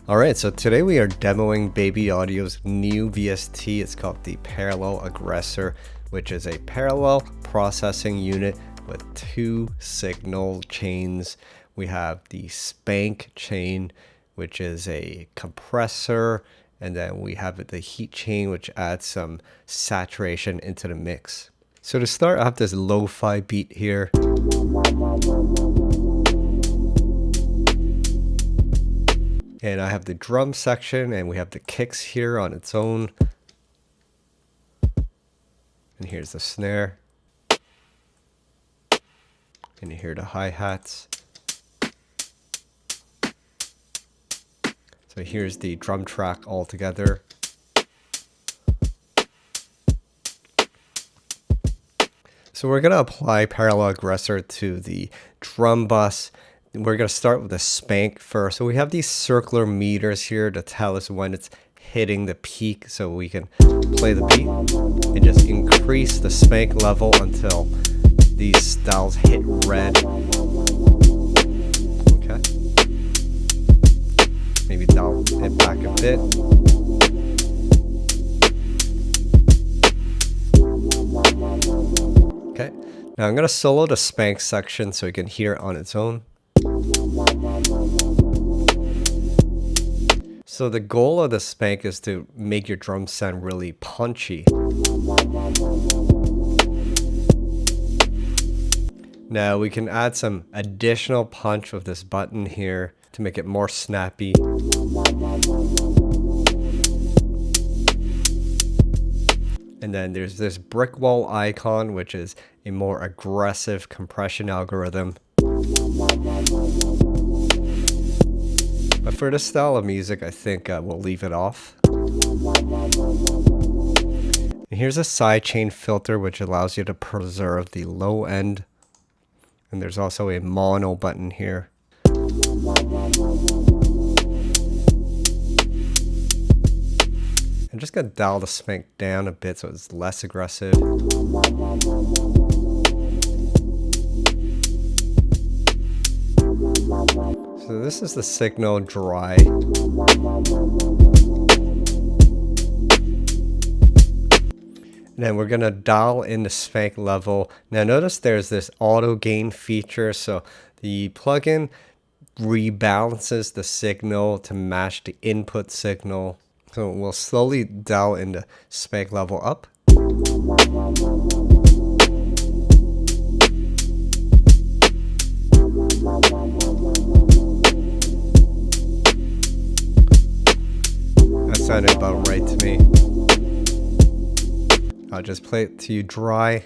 Alright, so today we are demoing Baby Audio's new VST. It's called the Parallel Aggressor, which is a parallel processing unit with two signal chains. We have the Spank chain, which is a compressor, and then we have the heat chain, which adds some saturation into the mix. So to start, I have this lo-fi beat here. And I have the drum section, and we have the kicks here on its own. And here's the snare. And you hear the hi-hats. So here's the drum track all together. So we're going to apply Parallel Aggressor to the drum bus. We're going to start with the Spank first. So we have these circular meters here to tell us when it's hitting the peak, so we can play the beat and just increase the Spank level until these dials hit red. Okay. Maybe dial it back a bit. Okay. Now I'm going to solo the Spank section so you can hear it on its own. So the goal of the Spank is to make your drums sound really punchy. Now we can add some additional punch with this button here to make it more snappy. And then there's this brick wall icon, which is a more aggressive compression algorithm. But for this style of music, I think we'll leave it off. And here's a sidechain filter, which allows you to preserve the low end. And there's also a mono button here. I'm just going to dial the Spank down a bit so it's less aggressive. So this is the signal dry. And then we're going to dial in the Spank level. Now notice there's this auto gain feature. So the plugin rebalances the signal to match the input signal. So we'll slowly dial in the Spank level up. That sounded about right to me. I'll just play it to you dry.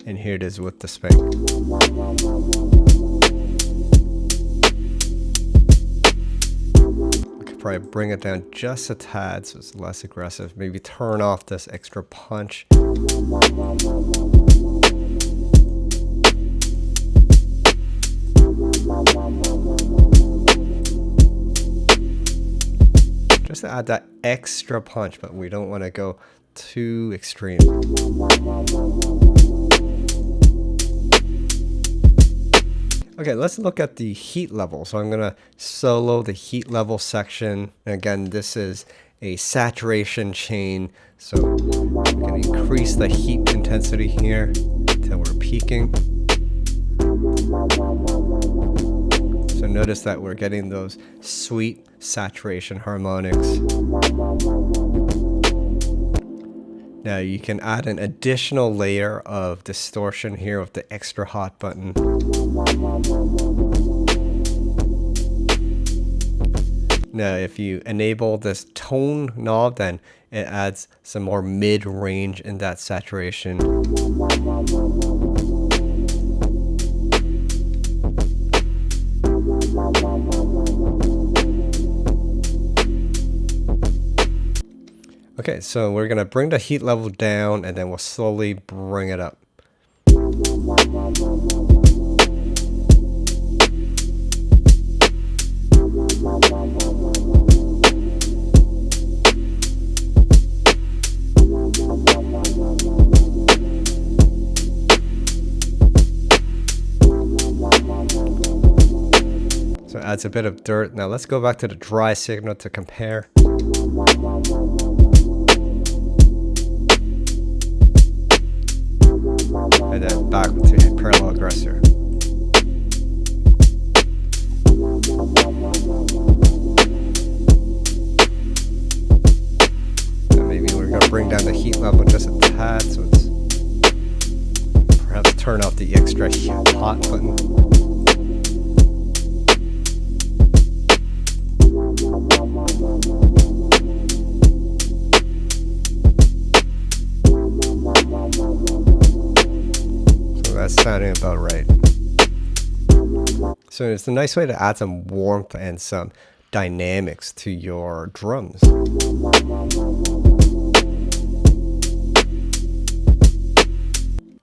And here it is with the Spank. I could probably bring it down just a tad so it's less aggressive. Maybe turn off this extra punch. Just to add that extra punch, but we don't want to go too extreme. Okay, let's look at the heat level. So I'm going to solo the heat level section. And again, this is a saturation chain. So we can increase the heat intensity here until we're peaking. So notice that we're getting those sweet saturation harmonics. Now you can add an additional layer of distortion here with the extra hot button. Now if you enable this tone knob, then it adds some more mid-range in that saturation. Okay, so we're going to bring the heat level down and then we'll slowly bring it up. adds a bit of dirt. Now let's go back to the dry signal to compare. And then back to Parallel Aggressor. And maybe we're going to bring down the heat level just a tad, so it's perhaps turn off the extra hot button. That's sounding about right. So it's a nice way to add some warmth and some dynamics to your drums.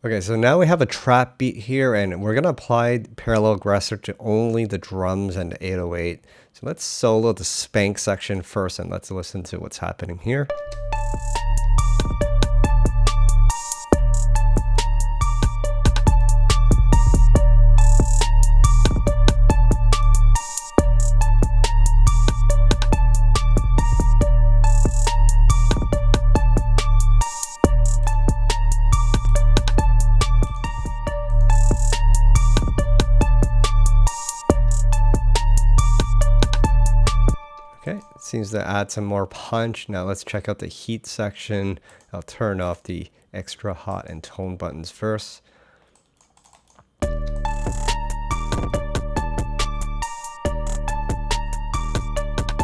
Okay, so now we have a trap beat here, and we're gonna apply Parallel Aggressor to only the drums and the 808. So let's solo the Spank section first, and let's listen to what's happening here. Okay, seems to add some more punch. Now let's check out the heat section. I'll turn off the extra hot and tone buttons first.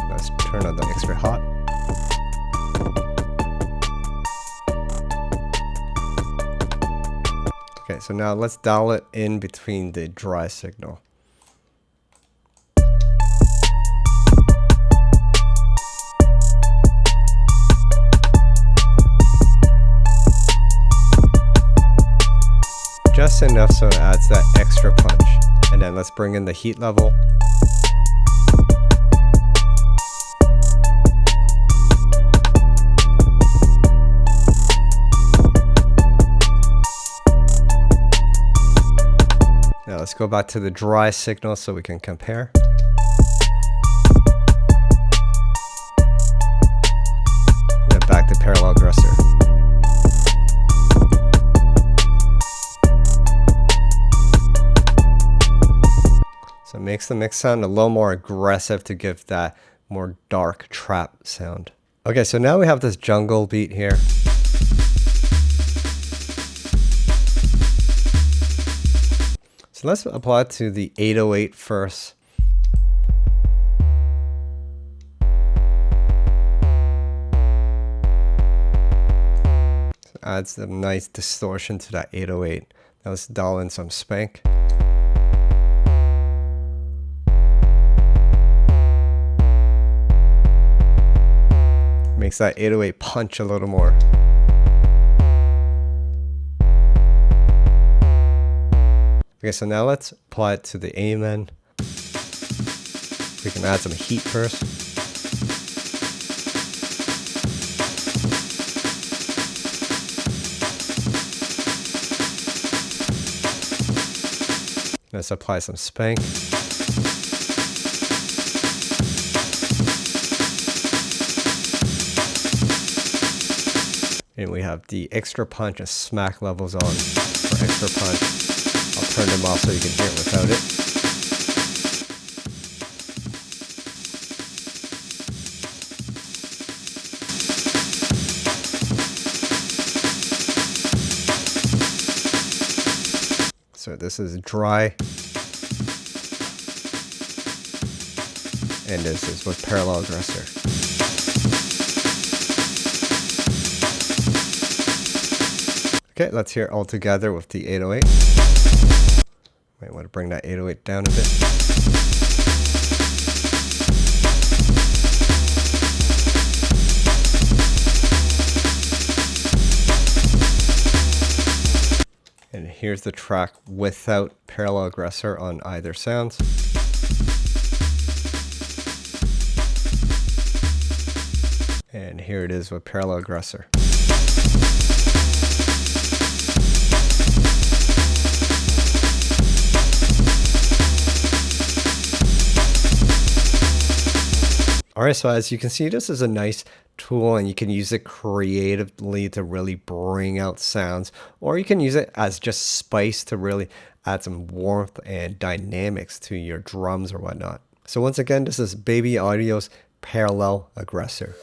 Let's turn on the extra hot. Okay, so now let's dial it in between the dry signal. Just enough so it adds that extra punch. And then let's bring in the heat level. Now let's go back to the dry signal so we can compare. And then back to Parallel Aggressor. So it makes the mix sound a little more aggressive to give that more dark trap sound. Okay, so now we have this jungle beat here. So let's apply it to the 808 first. So adds a nice distortion to that 808. Now let's dial in some Spank. Makes that 808 punch a little more. Okay, so now let's apply it to the Amen. We can add some heat first. Let's apply some Spank. And we have the extra punch and smack levels on for extra punch. I'll turn them off so you can hear it without it. So this is dry. And this is with Parallel Aggressor. Okay, let's hear it all together with the 808. Might want to bring that 808 down a bit. And here's the track without Parallel Aggressor on either sounds. And here it is with Parallel Aggressor. Alright, so as you can see, this is a nice tool and you can use it creatively to really bring out sounds, or you can use it as just spice to really add some warmth and dynamics to your drums or whatnot. So once again, this is Baby Audio's Parallel Aggressor.